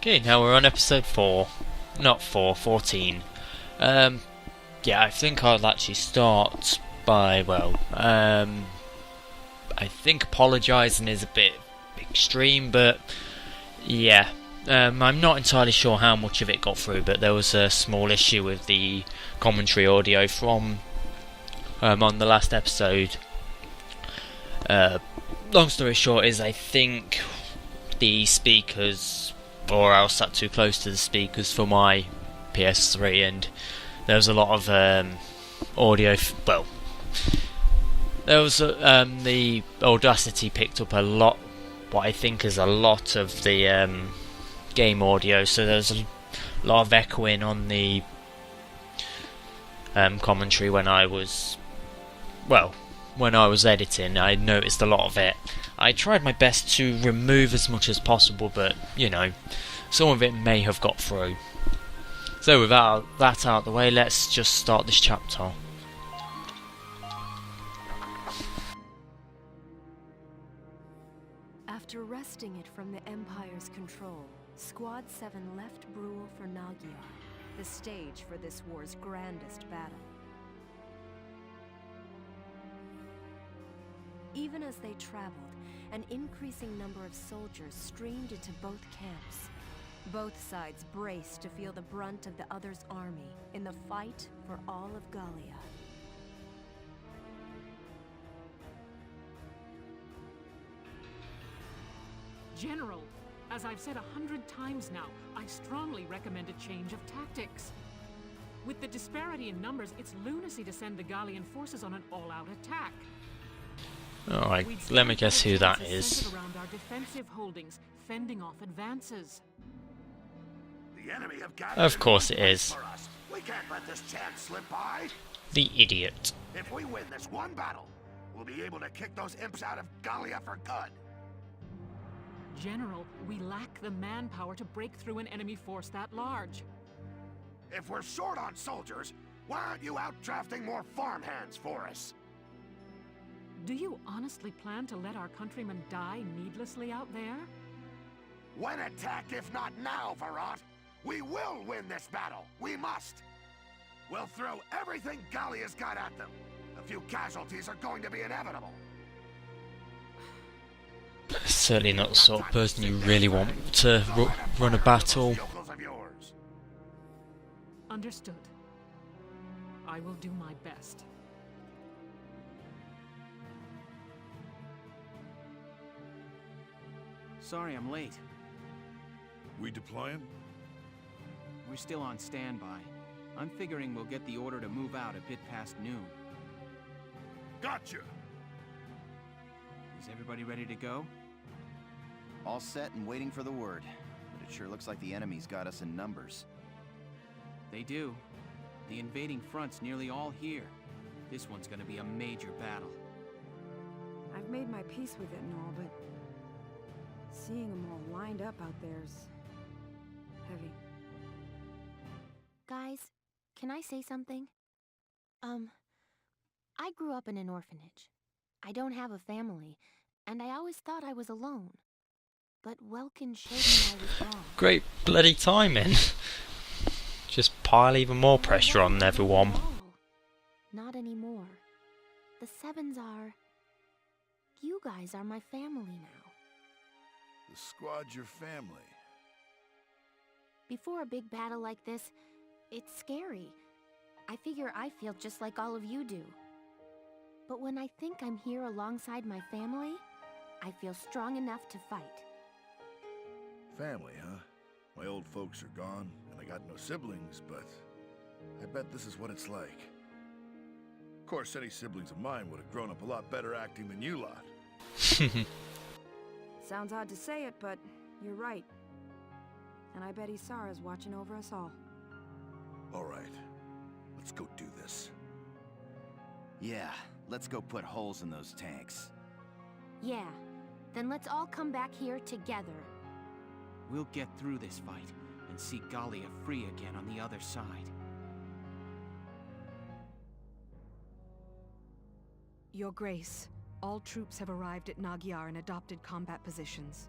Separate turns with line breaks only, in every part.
Okay, now we're on episode 4. Not 4, 14. Yeah, I think I'll actually start by, I think apologising is a bit extreme, but yeah. I'm not entirely sure how much of it got through, but there was a small issue with the commentary audio from on the last episode. Long story short is I think the speakers, or I sat too close to the speakers for my PS3, and there was a lot of audio. There was the Audacity picked up a lot, what I think is a lot of the game audio, so there's a lot of echoing on the commentary when I was editing. I noticed a lot of it. I tried my best to remove as much as possible, but some of it may have got through. So without that out of the way, let's just start this chapter.
After wresting it from the Empire's control, Squad 7 left Brule for Nagyar, the stage for this war's grandest battle. Even as they traveled, an increasing number of soldiers streamed into both camps. Both sides braced to feel the brunt of the other's army in the fight for all of Gallia.
General, as I've said 100 times now, I strongly recommend a change of tactics. With the disparity in numbers, it's lunacy to send the Gallian forces on an all-out attack.
Alright, let me guess who that is.
Around our defensive holdings, fending off advances.
The enemy have
Of course it is.
We can't let this chance slip by.
The idiot.
If we win this one battle, we'll be able to kick those imps out of Gallia for good.
General, we lack the manpower to break through an enemy force that large.
If we're short on soldiers, why aren't you out drafting more farmhands for us?
Do you honestly plan to let our countrymen die needlessly out there?
When attacked, if not now, Varrot, we will win this battle. We must. We'll throw everything Gallia's got at them. A few casualties are going to be inevitable.
Certainly not the sort of person you really want to run a battle.
Understood. I will do my best.
Sorry I'm late.
We deploying?
We're still on standby. I'm figuring we'll get the order to move out a bit past noon.
Gotcha!
Is everybody ready to go?
All set and waiting for the word, but it sure looks like the enemy's got us in numbers.
They do. The invading front's nearly all here. This one's gonna be a major battle.
I've made my peace with it and all, but seeing them all lined up out there's heavy.
Guys, can I say something? I grew up in an orphanage. I don't have a family, and I always thought I was alone. But Welkin showed me I was wrong.
Great bloody timing. Just pile even more pressure on everyone.
Not anymore. The Sevens are... You guys are my family now.
The squad's your family.
Before a big battle like this, it's scary. I figure I feel just like all of you do. But when I think I'm here alongside my family, I feel strong enough to fight.
Family, huh? My old folks are gone, and I got no siblings, but I bet this is what it's like. Of course, any siblings of mine would have grown up a lot better acting than you lot.
Sounds odd to say it, but you're right. And I bet Isara's watching over us all.
All right, let's go do this.
Yeah, let's go put holes in those tanks.
Yeah, then let's all come back here together.
We'll get through this fight and see Gallia free again on the other side.
Your Grace, all troops have arrived at Nagyar and adopted combat positions.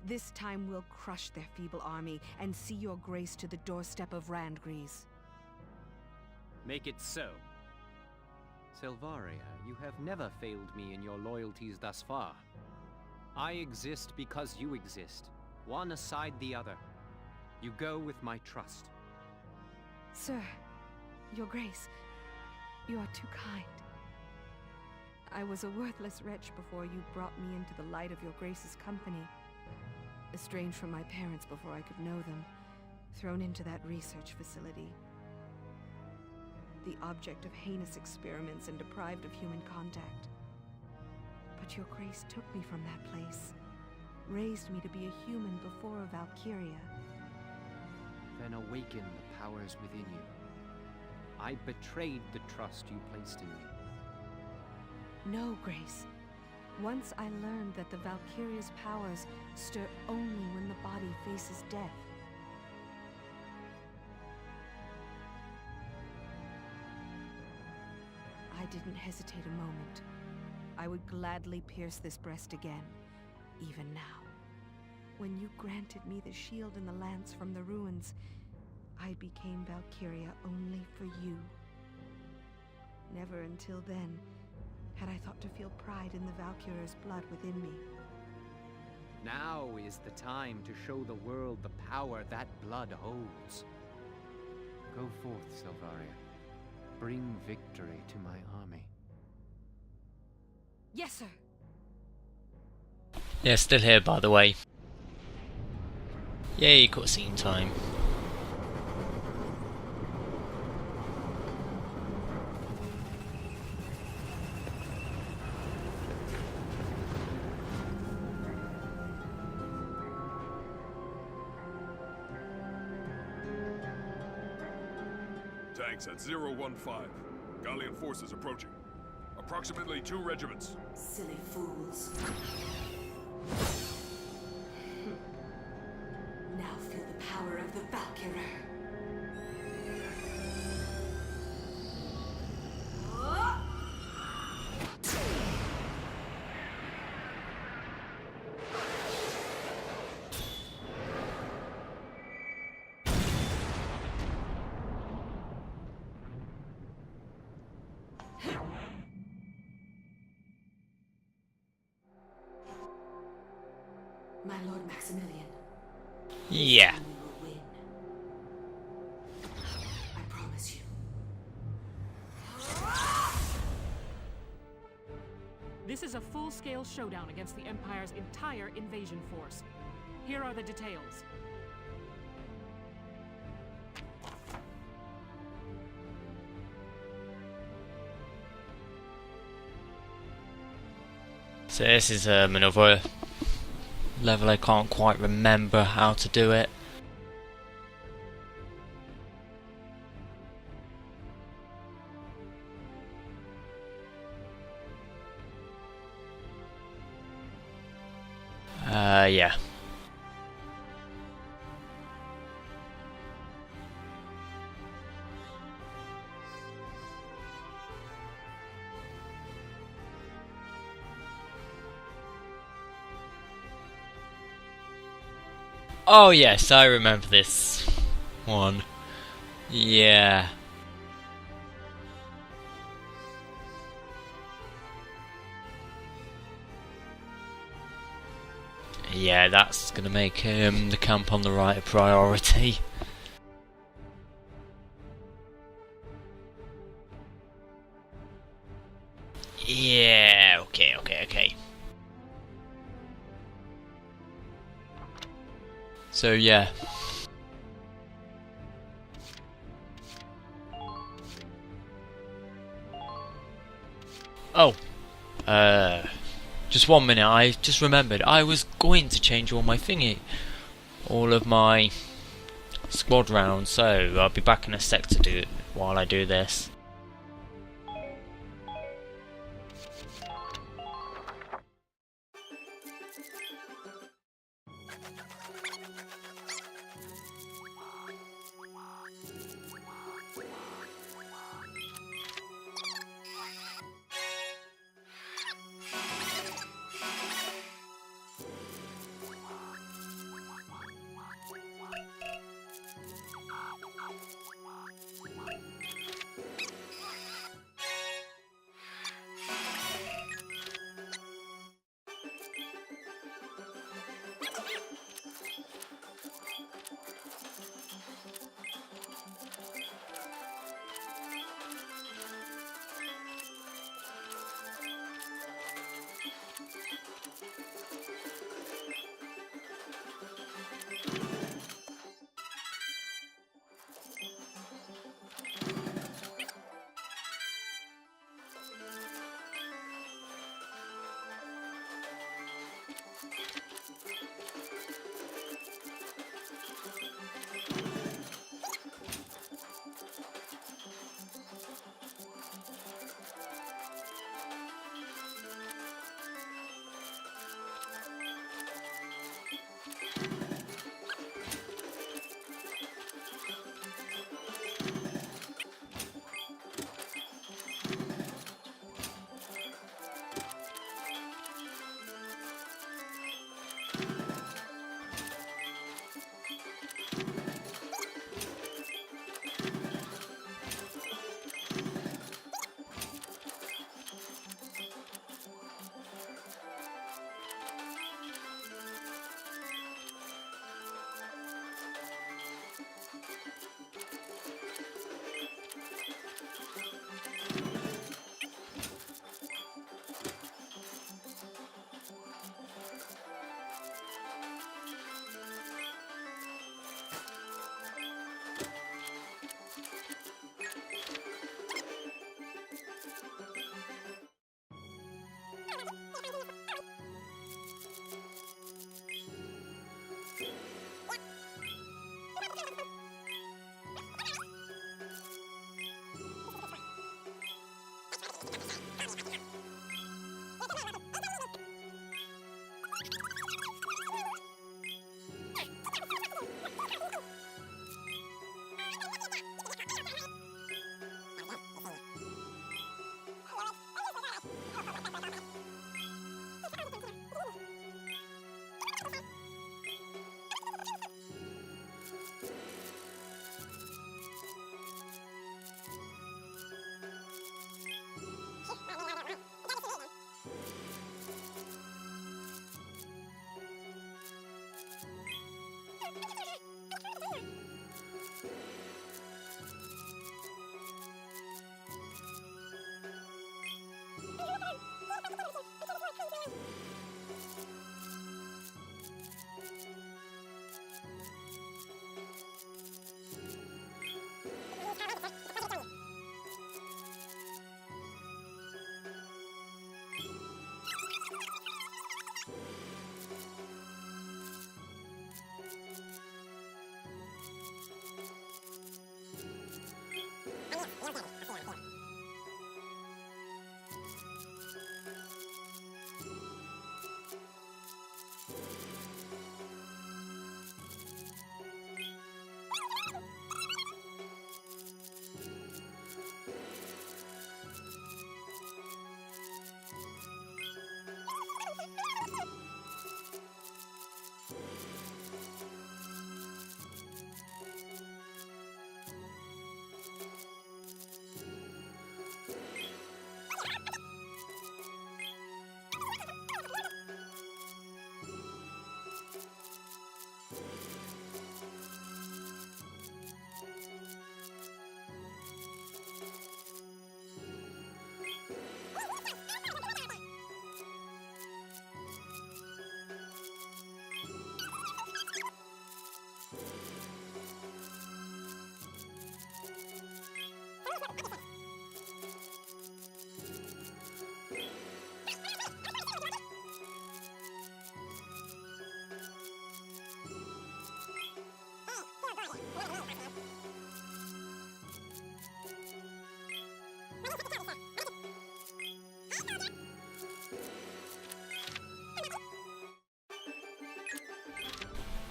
This time we'll crush their feeble army and see your grace to the doorstep of Randgrease.
Make it so. Selvaria, you have never failed me in your loyalties thus far. I exist because you exist, one aside the other. You go with my trust.
Sir, your grace, you are too kind. I was a worthless wretch before you brought me into the light of your grace's company. Estranged from my parents before I could know them, thrown into that research facility. The object of heinous experiments and deprived of human contact. But your grace took me from that place, raised me to be a human before a valkyria.
Then awaken the powers within you. I betrayed the trust you placed in me.
No, Grace. Once I learned that the Valkyria's powers stir only when the body faces death. I didn't hesitate a moment. I would gladly pierce this breast again, even now. When you granted me the shield and the lance from the ruins, I became Valkyria only for you. Never until then had I thought to feel pride in the Valkyria's blood within me.
Now is the time to show the world the power that blood holds. Go forth, Selvaria. Bring victory to my army.
Yes, sir!
Yeah, still here, by the way. Yay, cutscene time.
Tanks at 015. Gallian forces approaching. Approximately 2 regiments.
Silly fools. Now feel the power of the Valkyrie. My Lord Maximilian.
Yeah.
We will win. I promise you.
This is a full-scale showdown against the Empire's entire invasion force. Here are the details.
So this is another level. I can't quite remember how to do it. Yeah. Oh yes, I remember this one. Yeah. Yeah, that's gonna make the camp on the right a priority. Yeah, okay. So yeah. Oh. Just 1 minute, I just remembered I was going to change all of my squad rounds, so I'll be back in a sec to do it while I do this.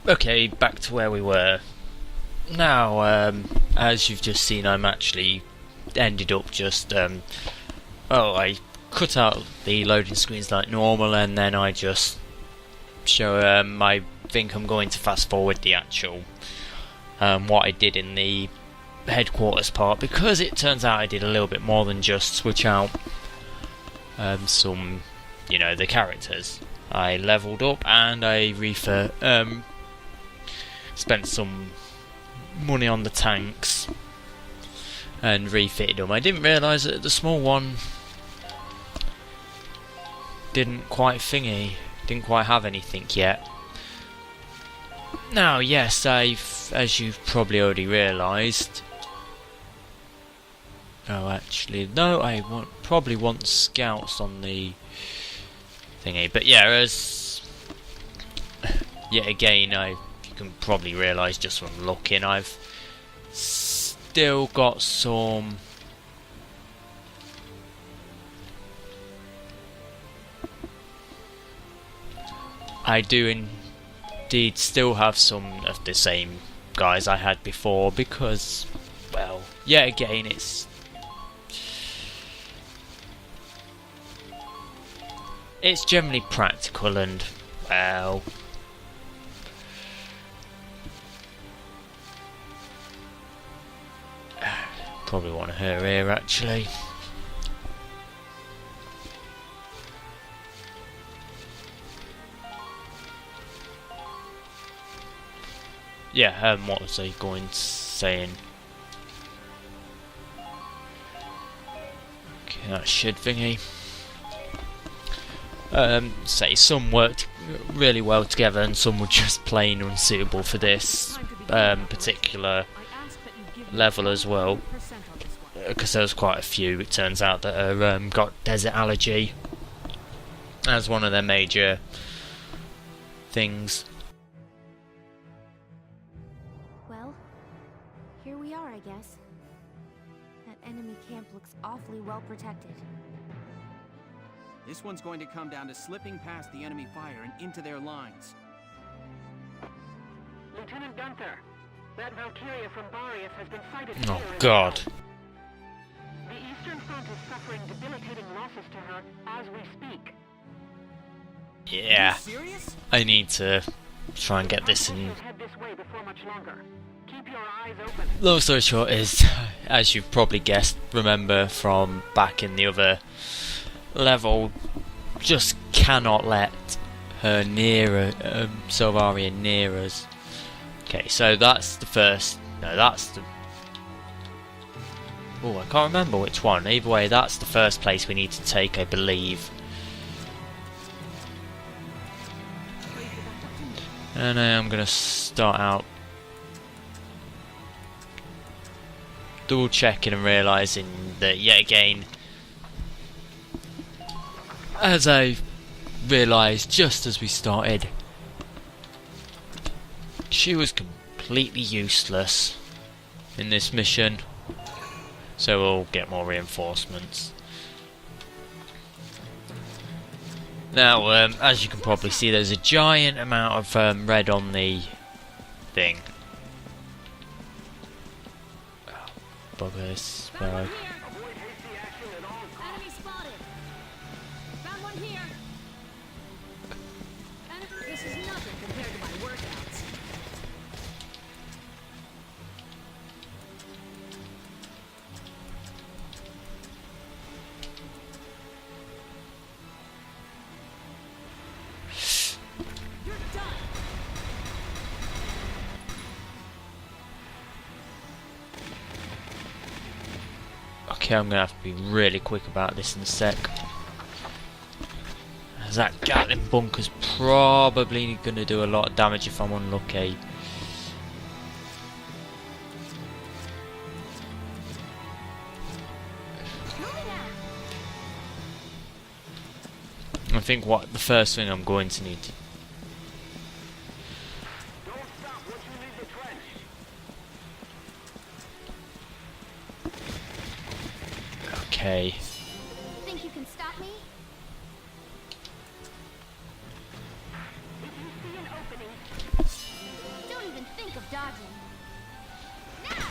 Okay, back to where we were. Now, as you've just seen, I'm actually ended up just, I cut out the loading screens like normal, and then I just show, I think I'm going to fast forward the actual, what I did in the headquarters part, because it turns out I did a little bit more than just switch out, some, the characters. I leveled up and I spent some money on the tanks and refitted them. I didn't realise that the small one didn't quite have anything yet. Now, yes, as you've probably already realised. Oh, actually, no, I probably want scouts on the thingy. But yeah, yet again, you can probably realise just from looking, I've still got some I do indeed still have some of the same guys I had before, because, well, yet again, it's generally practical and, well, probably want her here actually. Yeah, what was I saying? Okay, that should thingy. Say some worked really well together and some were just plain unsuitable for this particular level as well, because there was quite a few, it turns out, that are got desert allergy as one of their major things.
Well, here we are, I guess. That enemy camp looks awfully well protected.
This one's going to come down to slipping past the enemy fire and into their lines.
Lieutenant Gunther, that Valkyria from Barius has been sighted.
Oh God.
The Eastern Front is suffering debilitating losses to her as we speak.
Yeah. I need to try and get this in. Long story short is, as you've probably guessed, remember from back in the other level, just cannot let her near Selvaria near us. Okay, so that's the first. No, that's the. Oh, I can't remember which one. Either way, that's the first place we need to take, I believe. And I'm gonna start out double checking and realising that yet again, as I realised just as we started, she was completely useless in this mission. So we'll get more reinforcements. Now, as you can probably see, there's a giant amount of red on the thing. Oh, buggers. Where
Enemy spotted. Found one here. This is nothing compared to my workouts. You're done.
Okay, I'm gonna have to be really quick about this in a sec. As that Gatling bunker's probably gonna do a lot of damage if I'm unlucky. I think the first thing I'm going to need to Okay.
Think you can stop me? Don't even think of dodging. Now!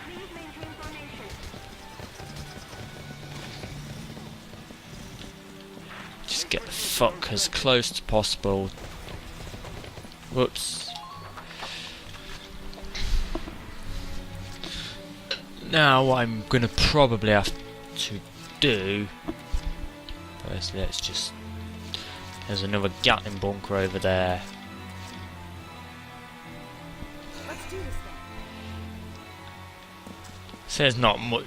Please maintain formation.
Just get the fuck as close as possible. Whoops. Now what I'm gonna probably have to do, firstly let's just, there's another Gatling bunker over there.
Let's do this then.
So there's not much.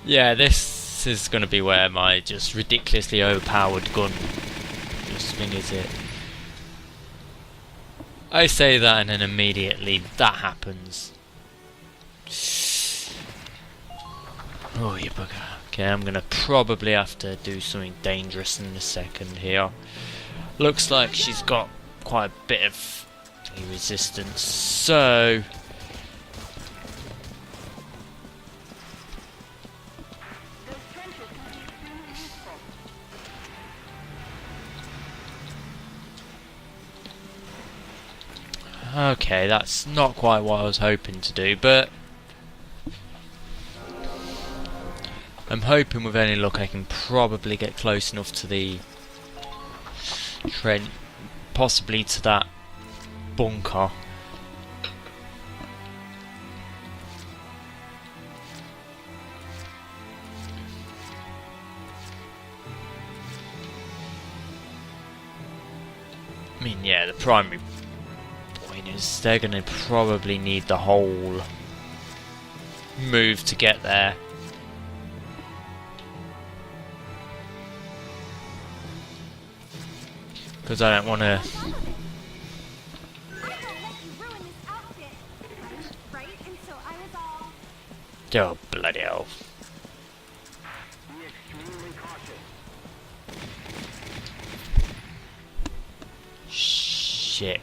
Yeah, this is going to be where my just ridiculously overpowered gun just swings it. I say that and then immediately that happens. Oh, you bugger. Okay, I'm going to probably have to do something dangerous in a second here. Looks like she's got quite a bit of resistance, so... Okay, that's not quite what I was hoping to do, but I'm hoping with any luck I can probably get close enough to the trench, possibly to that bunker. I mean, yeah, the primary point is they're going to probably need the whole move to get there. Because I don't want to... Oh, bloody hell. Shit.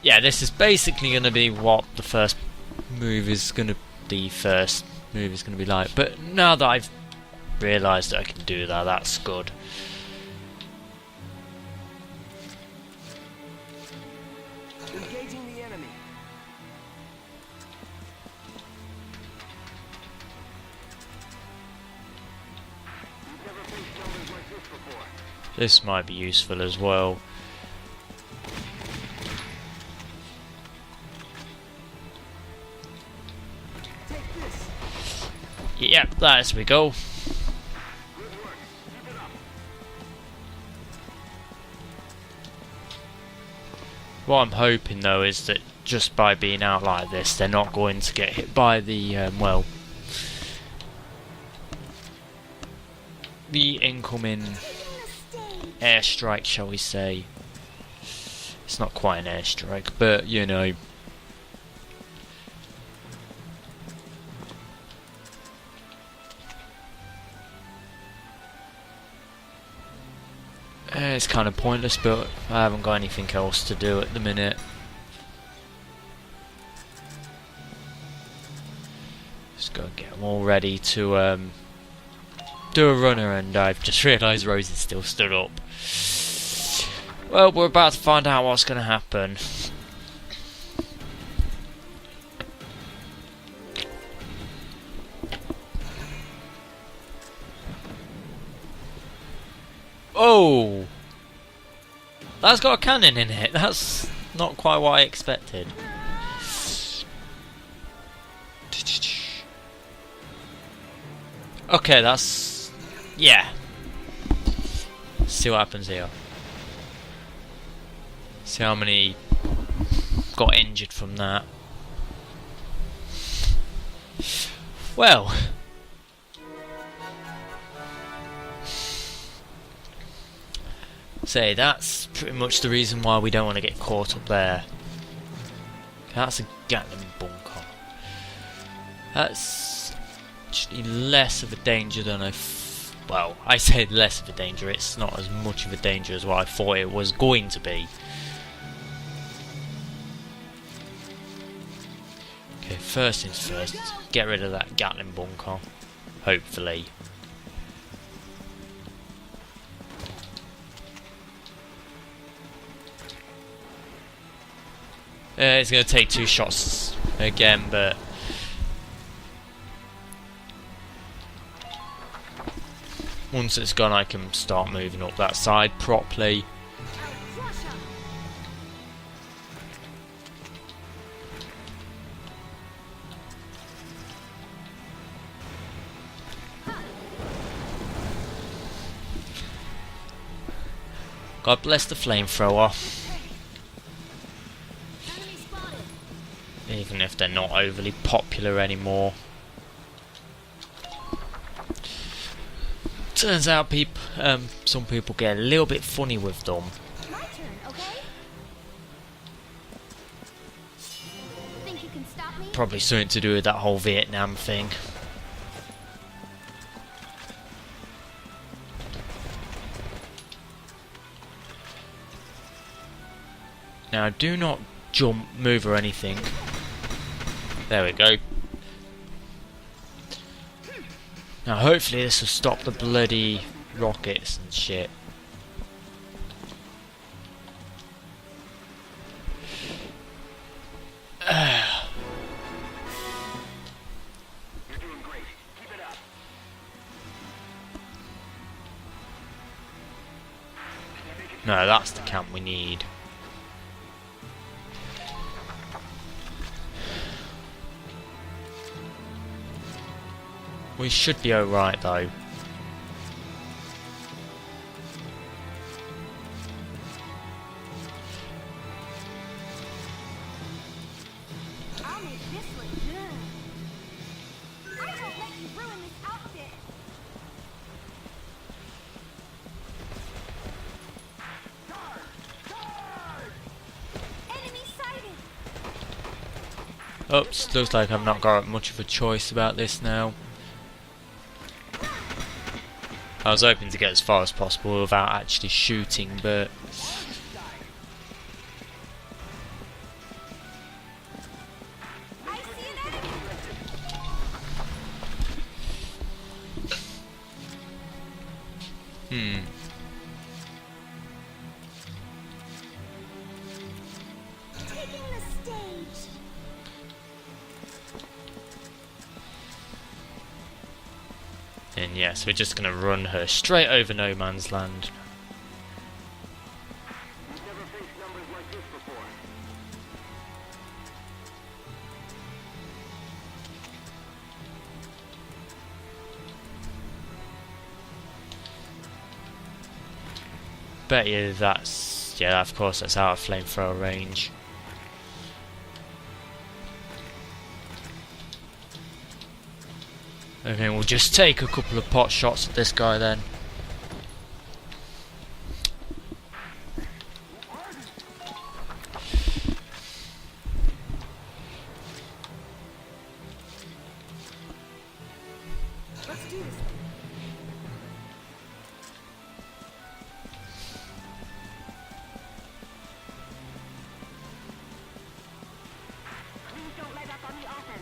Yeah, this is basically going to be what the first move is going to be like. But now that I've realised that I can do that, that's good.
Engaging the enemy.
This might be useful as well. Yep, there we go. What I'm hoping though is that just by being out like this, they're not going to get hit by the, well, the incoming airstrike, shall we say. It's not quite an airstrike, but, you know. It's kind of pointless, but I haven't got anything else to do at the minute. Just gotta get them all ready to do a runner, and I've just realised Rose is still stood up. Well, we're about to find out what's going to happen. Oh! That's got a cannon in it. That's not quite what I expected. Okay, that's... yeah. See what happens here. See how many got injured from that. Well... say, that's pretty much the reason why we don't want to get caught up there. That's a Gatling bunker. That's actually less of a danger than well, I said less of a danger, it's not as much of a danger as what I thought it was going to be. Okay, first things first, get rid of that Gatling bunker, hopefully. It's going to take 2 shots again, but once it's gone I can start moving up that side properly. God bless the flamethrower. Even if they're not overly popular anymore. Turns out some people get a little bit funny with them.
My turn, okay? Think you can stop me?
Probably something to do with that whole Vietnam thing. Now do not jump, move or anything. There we go. Now hopefully this will stop the bloody rockets and shit. No, that's the camp we need. We should be alright though.
I'll make this look good. I won't let you ruin this outfit. Enemy sighted.
Oops, looks like I've not got much of a choice about this now. I was hoping to get as far as possible without actually shooting, but
I see an enemy. Taking the stage.
and yes, we're just gonna run her straight over no man's land. Bet you that's, yeah, of course that's out of flamethrower range. Okay, we'll just take a couple of pot shots at this guy then.
Let's do this.
Please don't let up on the offense.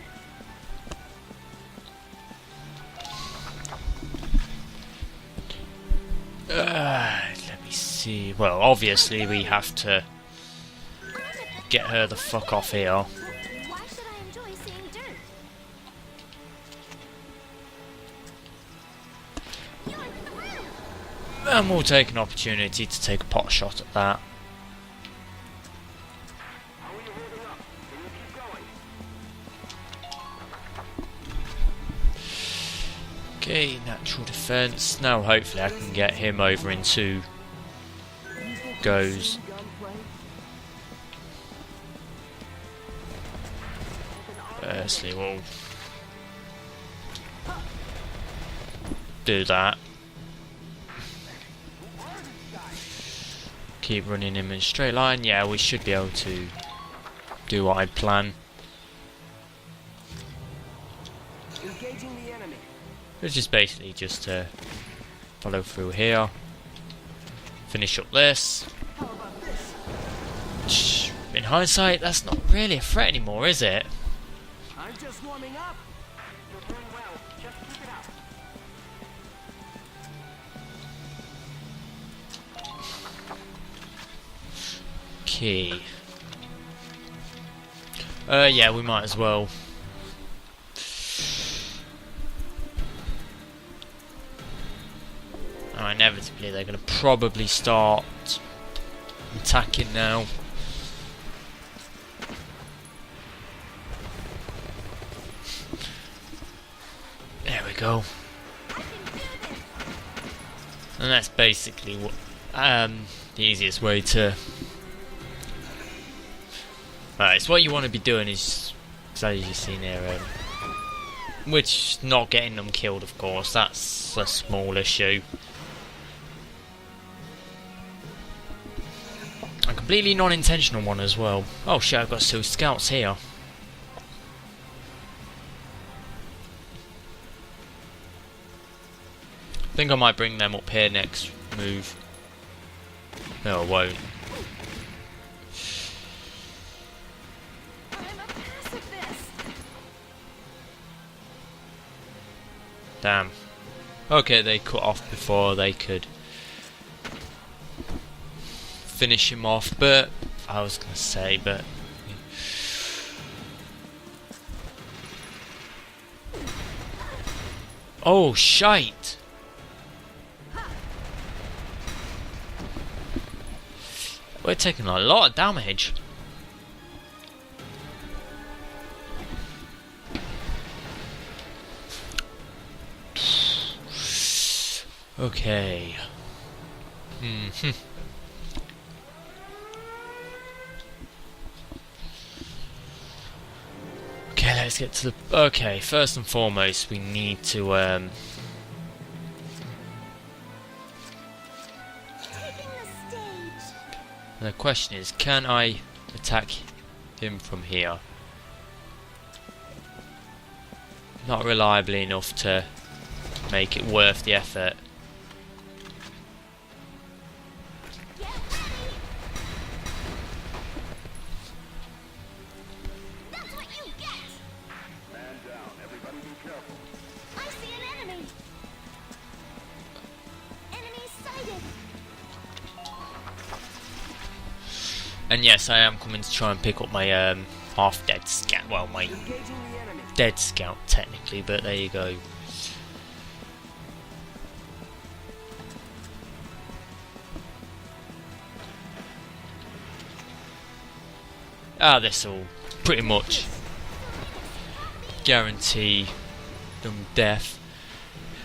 Let me see. Well, obviously we have to get her the fuck off here.
Why should I enjoy seeing dirt?
And we'll take an opportunity to take a pot shot at that.
How are you holding up? Can you keep going?
Okay, natural defense. Now hopefully I can get him over into goes. Firstly, we'll do that. Keep running him in a straight line. Yeah, we should be able to do what I plan.
Engaging the enemy.
Which is basically just to follow through here. Finish up this.
How about this?
Shh, in hindsight, that's not really a threat anymore, is it?
I'm just warming up. You're doing well. Just keep it up.
Okay. Yeah, we might as well. Oh, inevitably, they're going to probably start attacking now. There we go. And that's basically what the easiest way to. Right, so what you want to be doing is, as you've seen here, which not getting them killed, of course. That's a small issue. A completely non-intentional one as well. Oh shit! I've got 2 scouts here. I think I might bring them up here next move. No, I won't.
I'm a pacifist.
Damn. Okay, they cut off before they could finish him off, but I was gonna say, but oh shite! We're taking a lot of damage. Okay. Okay, let's get to the. Okay, first and foremost, we need to the question is, can I attack him from here? Not reliably enough to make it worth the effort.
That's what you get!
Man down. Everybody be careful.
I see an enemy! Enemy sighted!
And yes, I am coming to try and pick up my half-dead scout. Well, my dead scout technically, but there you go. This will pretty much guarantee them death.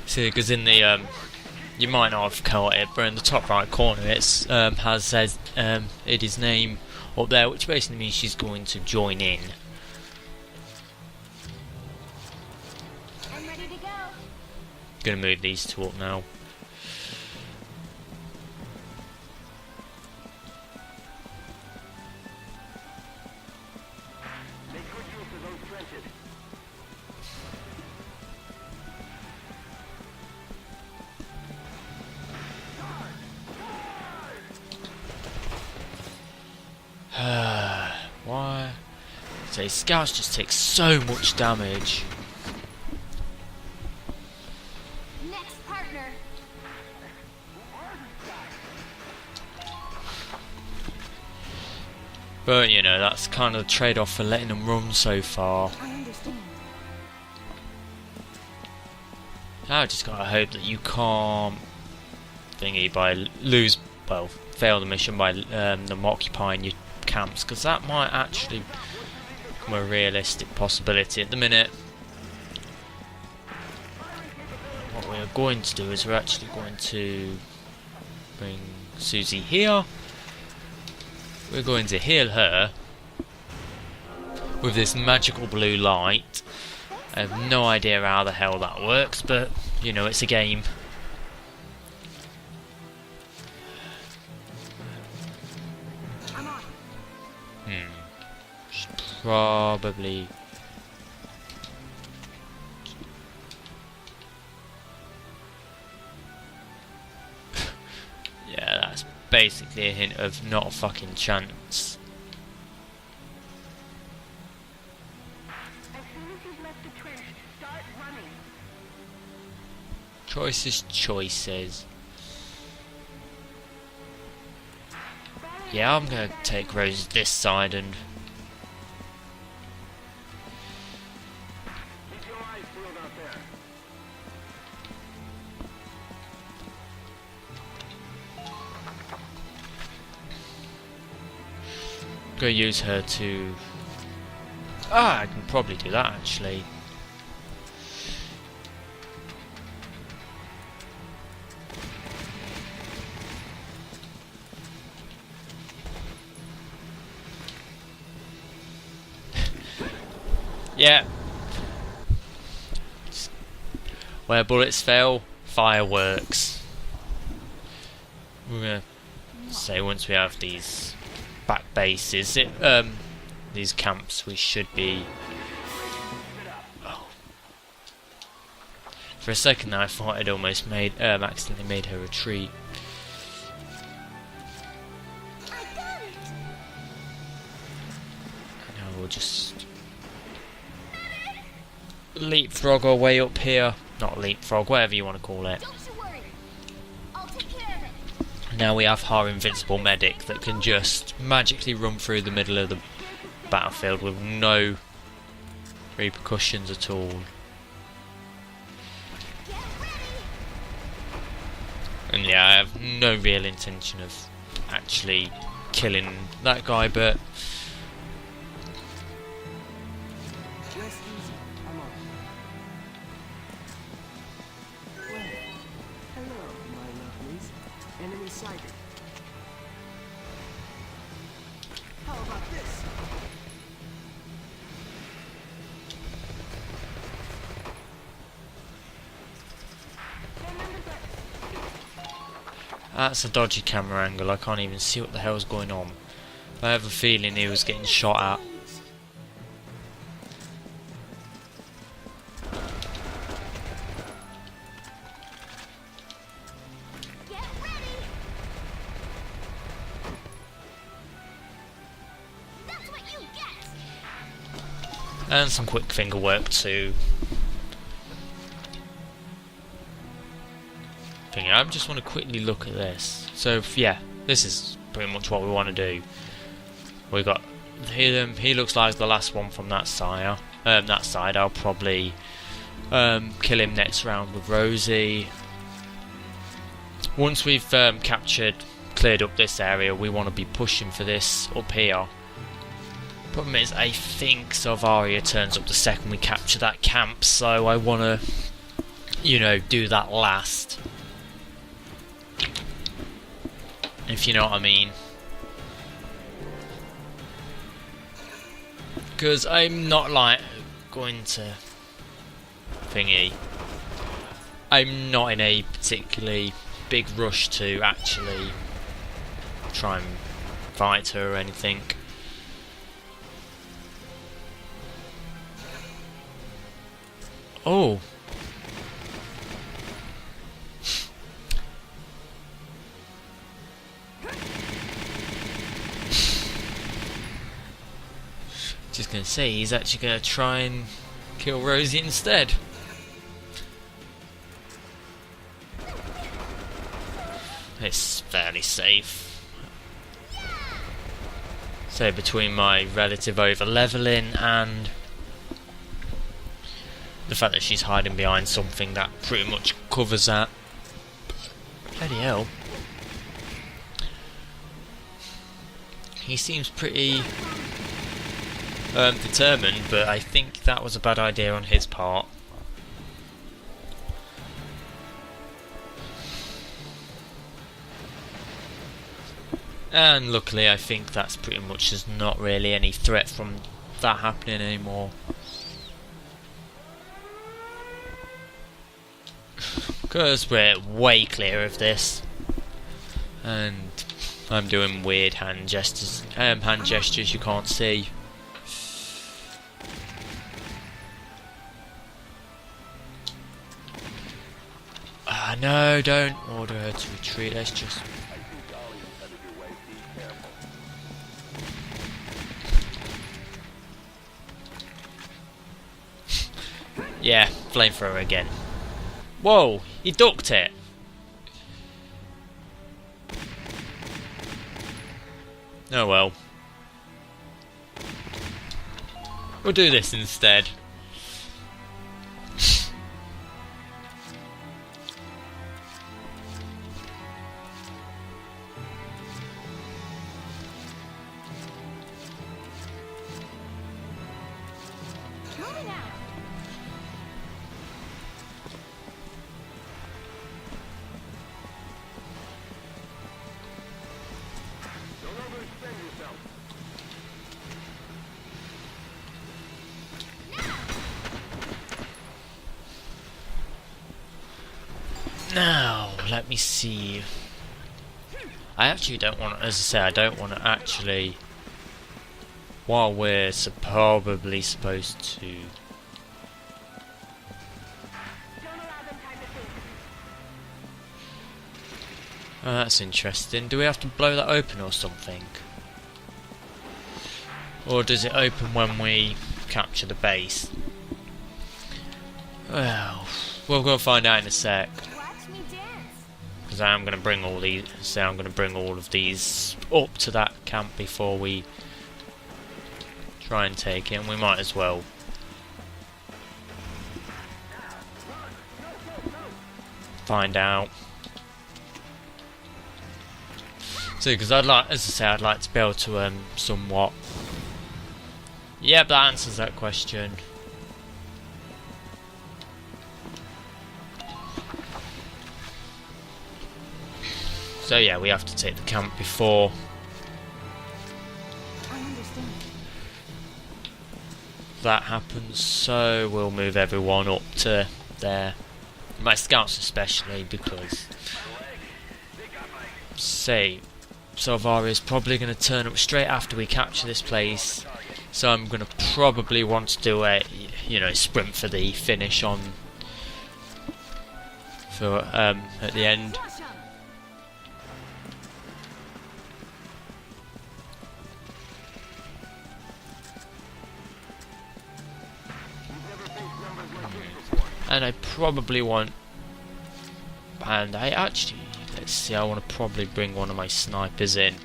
See, because in the you might not have caught it, but in the top right corner it's has says Iddy's name up there, which basically means she's going to join in.
I'm ready to go.
Gonna move these two up now. Why? So scouts just take so much damage.
Next partner.
But you know, that's kind of the trade-off for letting them run so far.
I understand.
I just gotta hope that you can't fail the mission by them occupying your camps, because that might actually become a realistic possibility at the minute. What we're going to do is we're actually going to bring Susie here. We're going to heal her with this magical blue light. I have no idea how the hell that works, but you know, it's a game. Should probably yeah, that's basically a hint of not a fucking chance.
As soon as you've left the trench, start running.
Choices. Yeah, I'm gonna take Rose this side and
Keep your eyes peeled out there.
go use her to. I can probably do that actually. Yeah. Where bullets fail, fireworks. We're gonna say once we have these back bases, these camps, we should be. Oh. For a second there, I thought I'd almost accidentally made her retreat. Now we'll just leapfrog our way up here. Not leapfrog, whatever you want to call it.
Don't you worry. I'll take care of it.
Now we have our invincible medic that can just magically run through the middle of the battlefield with no repercussions at all. And yeah, I have no real intention of actually killing that guy, but
Rest easy. Come on. Well, hello, my lovelies. Enemy sighted. How about this?
that's a dodgy camera angle. I can't even see what the hell's going on. I have a feeling he was getting shot at. And some quick finger work too. I just want to quickly look at this. So yeah, this is pretty much what we want to do. We got he looks like the last one from that side. I'll probably kill him next round with Rosie. Once we've cleared up this area, we want to be pushing for this up here. Problem is, I think Selvaria turns up the second we capture that camp, so I want to, you know, do that last. If you know what I mean. Because I'm not like going to thingy. I'm not in a particularly big rush to actually try and fight her or anything. Oh. Just gonna say, he's actually gonna try and kill Rosie instead. It's fairly safe. So between my relative over leveling and the fact that she's hiding behind something that pretty much covers that. Bloody hell. He seems pretty determined, but I think that was a bad idea on his part. And luckily I think that's pretty much, there's not really any threat from that happening anymore. Because we're way clear of this. And I'm doing weird hand gestures you can't see. No, don't order her to retreat, let's just... Yeah, flamethrower again. Whoa, he ducked it! Oh well. We'll do this instead. Now, let me see. I actually don't want to, as I say, I don't want to actually, while we're probably supposed to... Oh, that's interesting. Do we have to blow that open or something? Or does it open when we capture the base? Well, we'll go find out in a sec. Because I'm going to bring all these. So I'm going to bring all of these up to that camp before we try and take it, and we might as well. Find out. So, because I'd like, as I say, I'd like to be able to somewhat. Yep, that answers that question. So yeah, we have to take the camp before. That happens, so we'll move everyone up to there. My scouts especially, because say Selvaria is probably going to turn up straight after we capture this place, so I'm going to probably want to do a, you know, sprint for the finish on for at the end. And I probably want, and I actually, let's see, I want to probably bring one of my snipers in.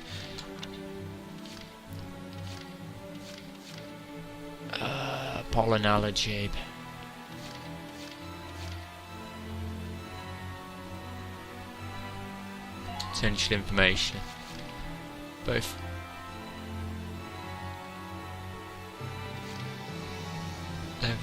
Pollen allergy. Essential information. Both. There.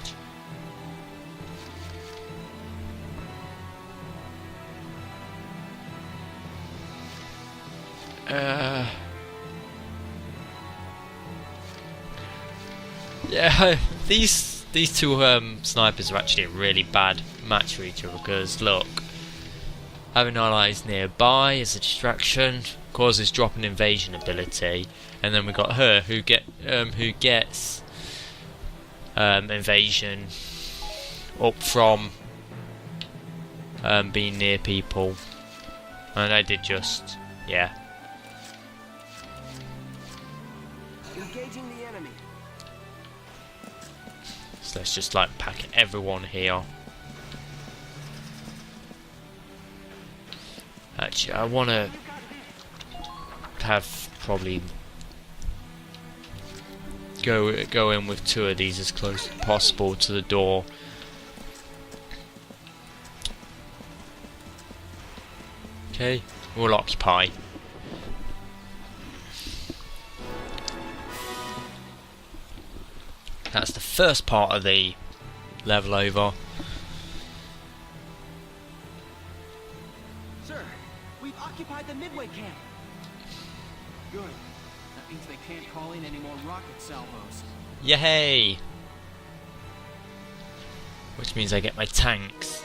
Yeah, these these two snipers are actually a really bad match for each other, because look, having allies nearby is a distraction, causes drop in invasion ability, and then we got her who gets invasion up from being near people, and I did just, yeah.
Engaging the enemy.
So let's just like pack everyone here. Actually, I want to have probably go in with two of these as close as possible to the door. Okay, we'll occupy. That's the first part of the level over.
Sir, we've occupied the midway camp. Good. That means they can't call in any more rocket salvos.
Yay! Which means I get my tanks.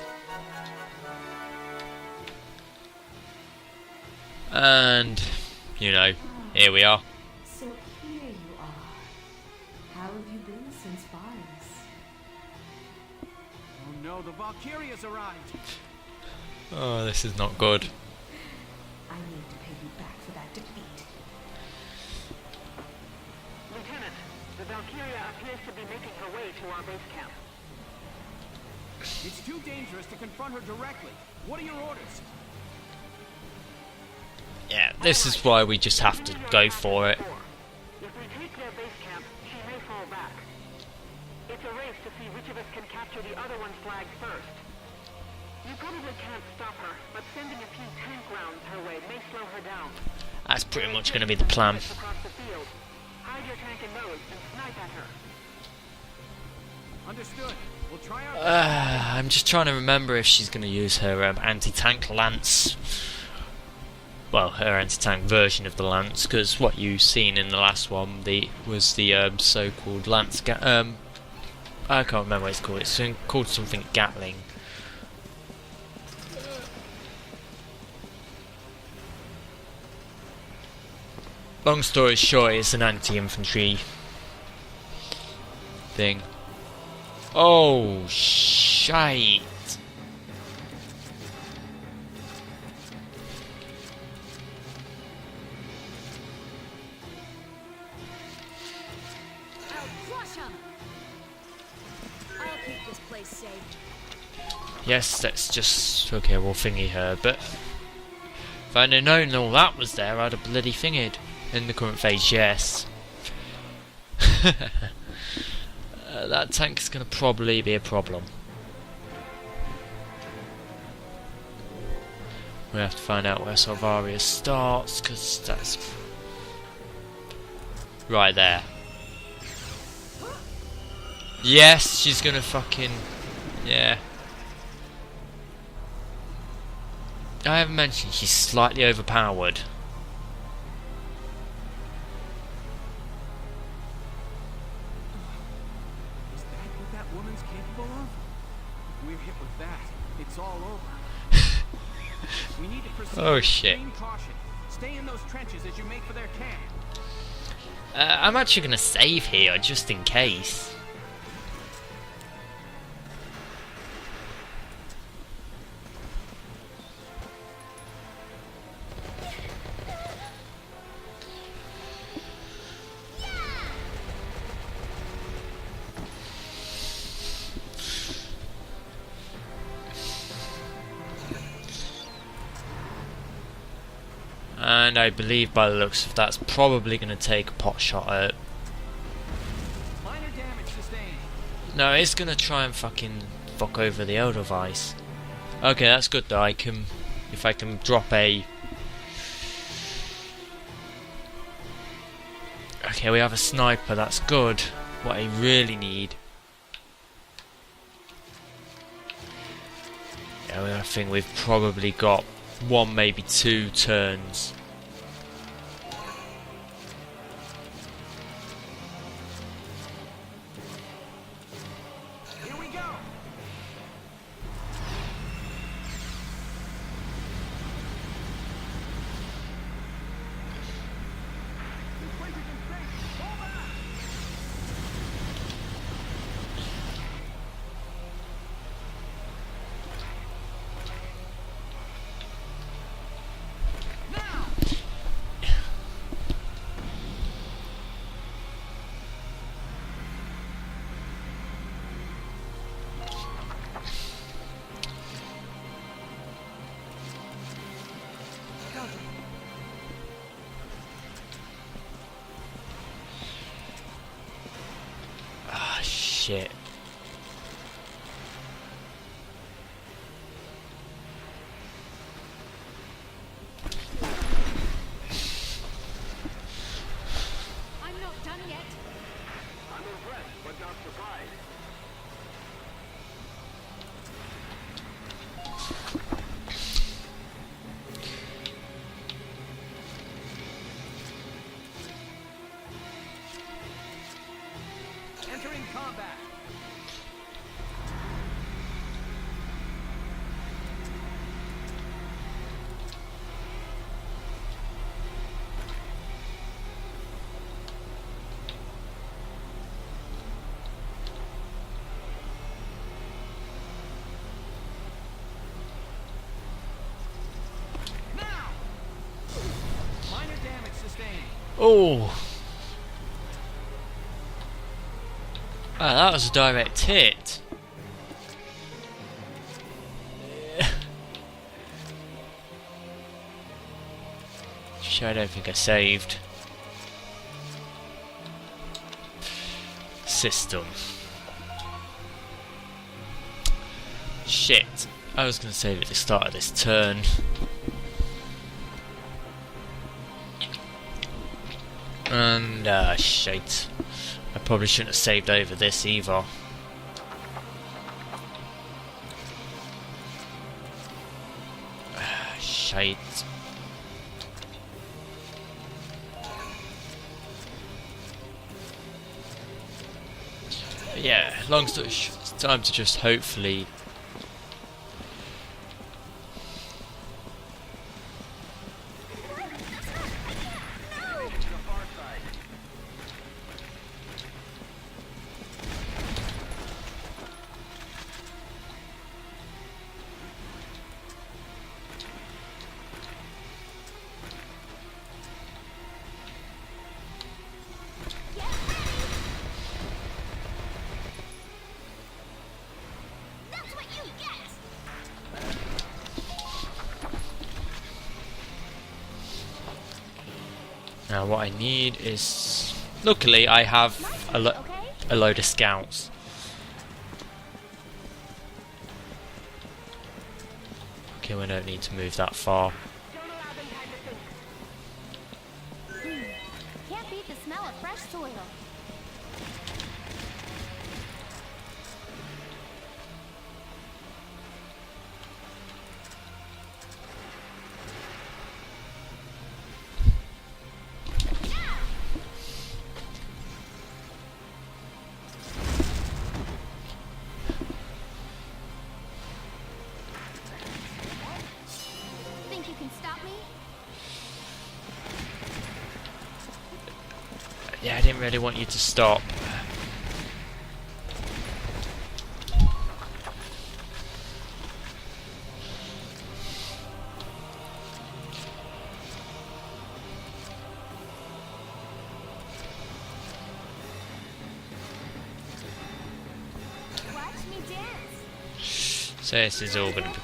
And, you know, here we are.
So here you are. How have you been since Varus?
Oh no, the Valkyria's arrived.
Oh, this is not good.
I need to pay you back for that defeat.
Lieutenant, the Valkyria appears to be making her way to our base camp.
It's too dangerous to confront her directly. What are your orders?
Yeah, this is why we just have to go for it.
If we take their base camp, she may fall back. It's a race to see which of us can capture the other one's flag first. You probably can't stop her, but sending a few tank rounds her way may slow her down.
That's pretty much going to be the plan.
Across the field. Hide your tank in those and snipe at her.
Understood. We'll try our
I'm just trying to remember if she's going to use her anti-tank lance. Well, her anti-tank version of the lance, because what you've seen in the last one was the so-called lance. I can't remember what it's called. It's called something Gatling. Long story short, it's an anti-infantry thing. Oh, shite. Yes, that's just... okay, we'll thingy her, but... if I'd have known all that was there, I'd have bloody thingied. In the current phase, yes. That tank's gonna probably be a problem. We have to find out where Selvaria starts, because that's... right there. Yes, she's gonna fucking... yeah. I haven't mentioned she's slightly overpowered.
Is that what that woman's capable of? If we're hit with that, it's all over. We need to proceed
Oh,
with
shit.
extreme caution. Stay in those trenches as you make for their camp.
I'm actually gonna save here, just in case. And I believe by the looks of that's probably going to take a pot shot at...
Minor damage sustained.
no, it's going to try and fucking fuck over the Edelweiss. Okay, that's good though. I can... if I can drop a... okay, we have a sniper, that's good. What I really need... yeah, I think we've probably got one, maybe two turns. shit.
I'm not done yet.
I'm impressed, but not surprised.
Entering combat. Now! Minor damage sustained.
Oh! Ah, that was a direct hit. I don't think I saved. System. Shit. I was going to save at the start of this turn. And, shit. I probably shouldn't have saved over this either. Shite. Yeah, long story short, it's time to just hopefully... Now what I need is... Luckily I have a load of scouts. Okay, we don't need to move that far.
Can't beat the smell of fresh soil. Think you can stop me?
Yeah, I didn't really want you to stop.
Watch me dance.
So this is all going to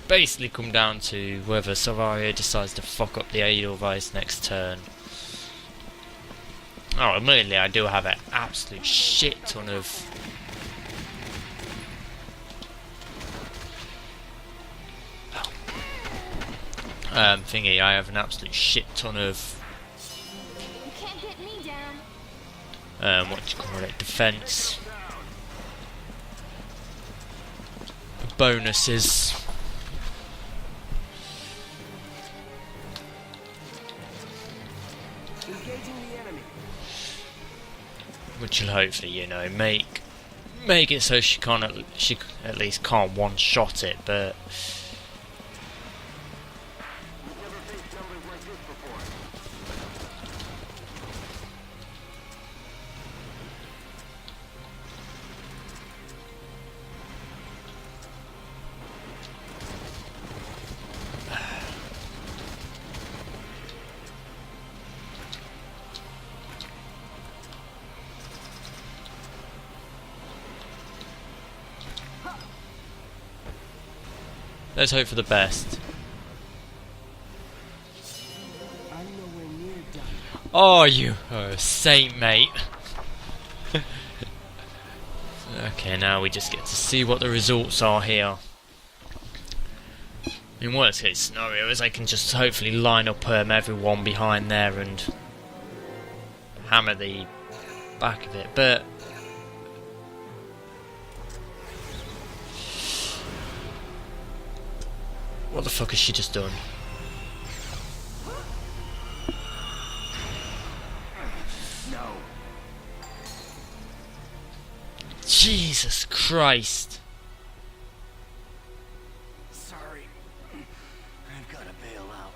basically come down to whether Selvaria decides to fuck up the Edelweiss next turn. Oh, admittedly I do have an absolute shit ton of... thingy, I have an absolute shit ton of...
You can't get me down.
what do you call it, defense. Bonuses.
Engaging the enemy.
Which will hopefully, you know, make it so she at least can't one-shot it, but
We've never faced numbers like this before.
let's hope for the best.
I'm nowhere near done.
Oh, you are a saint, mate. Okay, now we just get to see what the results are here. In worst case scenario is I can just hopefully line up everyone behind there and hammer the back of it, but what the fuck has she just done?
No.
Jesus Christ.
Sorry. I've got to bail out.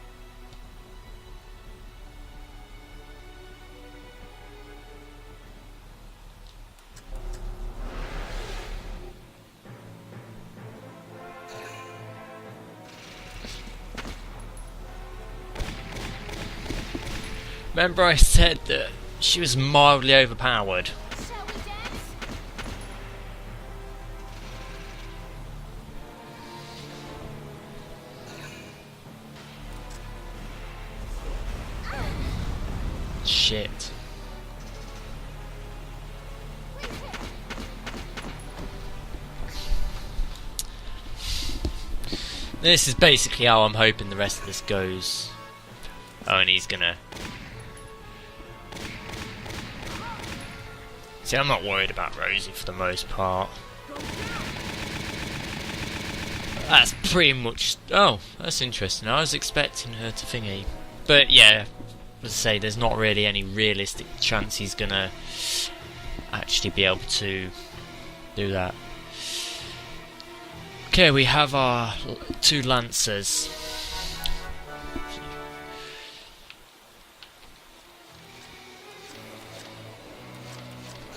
Remember I said that she was mildly overpowered?
Shall we dance?
Shit. This is basically how I'm hoping the rest of this goes. Oh, and he's gonna... See, I'm not worried about Rosie for the most part. That's pretty much... Oh, that's interesting. I was expecting her to thingy. But yeah, let's say there's not really any realistic chance he's gonna actually be able to do that. Okay, we have our 2 lancers.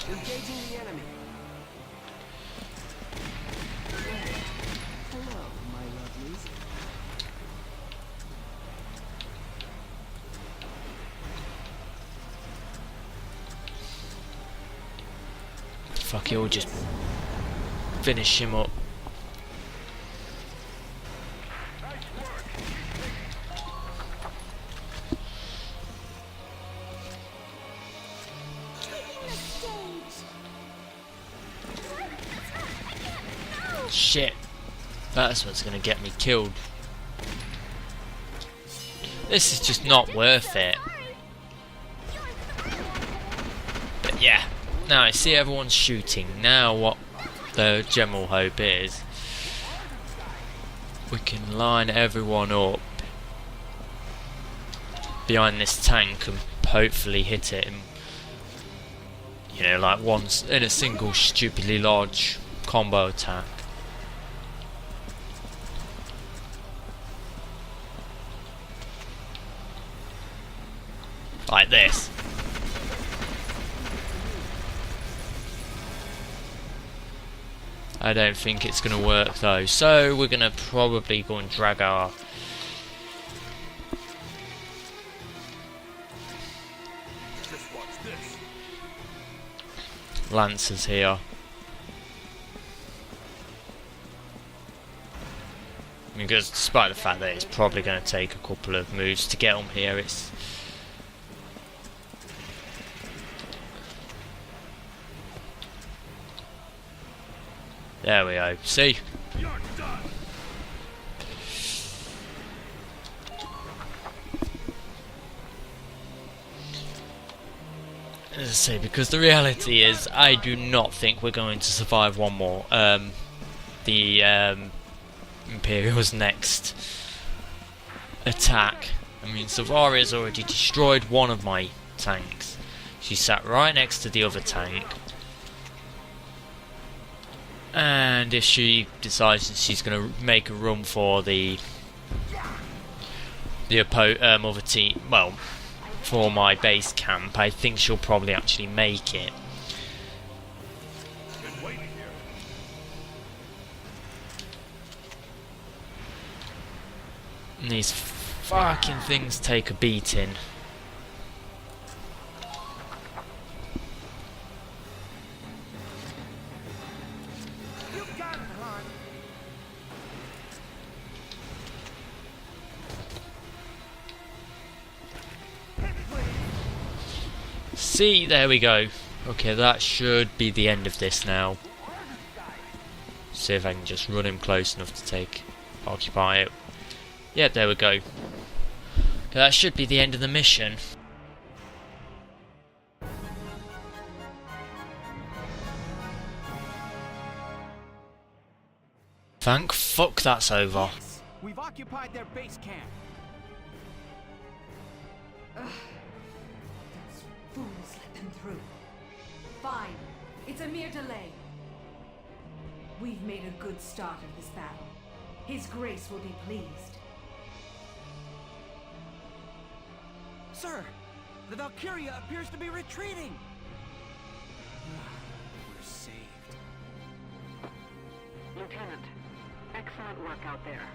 Engaging the enemy. Hello, my lovelies.
Fuck, he'll just finish him up. Shit, that's what's gonna get me killed. This is just not worth it. But yeah, now I see everyone's shooting. Now what the general hope is, we can line everyone up behind this tank and hopefully hit it in, you know, like once in a single stupidly large combo attack. Like this. I don't think it's going to work though, so we're going to probably go and drag our lancers here. Because despite the fact that it's probably going to take a couple of moves to get them here, it's... There we go. See? As I say, because the reality is, I do not think we're going to survive one more. Imperial's next attack. I mean, Selvaria's already destroyed one of my tanks. She sat right next to the other tank. And if she decides that she's going to make a run for the other team, well, for my base camp, I think she'll probably actually make it. And these fucking things take a beating. See, there we go. Okay, that should be the end of this now. See if I can just run him close enough to occupy it. Yep, there we go. Okay, that should be the end of the mission. Thank fuck that's over.
Yes, we've occupied their base camp.
Those fools let them through. Fine. It's a mere delay. We've made a good start of this battle. His Grace will be pleased.
Sir, the Valkyria appears to be retreating. We're saved.
Lieutenant, excellent work out there.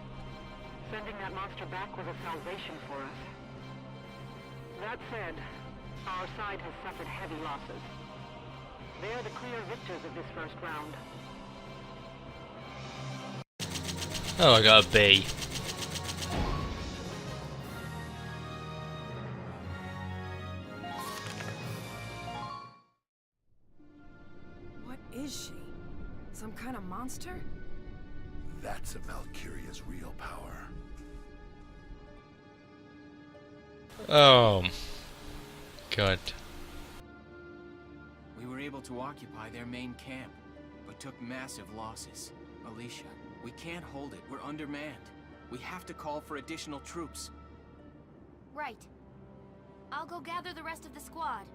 Sending that monster back was a salvation for us. That said, our side has suffered heavy losses. They are the clear victors of this first round.
Oh, I got a B.
What is she? Some kind of monster?
That's a Valkyria's real power.
Oh. God.
We were able to occupy their main camp, but took massive losses. Alicia, we can't hold it. We're undermanned. We have to call for additional troops.
Right. I'll go gather the rest of the squad.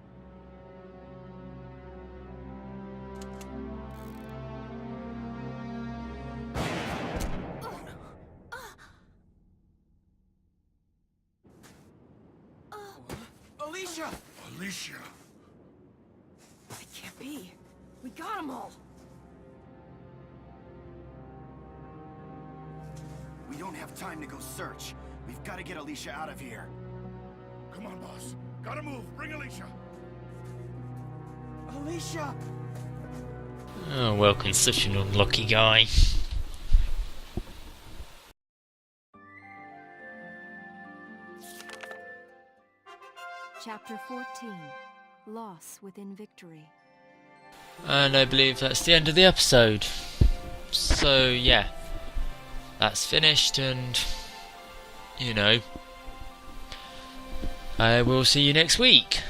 Alicia!
Alicia!
It can't be. We got them all.
We don't have time to go search. We've got to get Alicia out of here.
Come on, boss. Gotta move. Bring Alicia.
Alicia!
Oh, Welkin's such an unlucky guy.
Chapter 14. Loss within victory.
And I believe that's the end of the episode. So, yeah. That's finished, and you know, I will see you next week.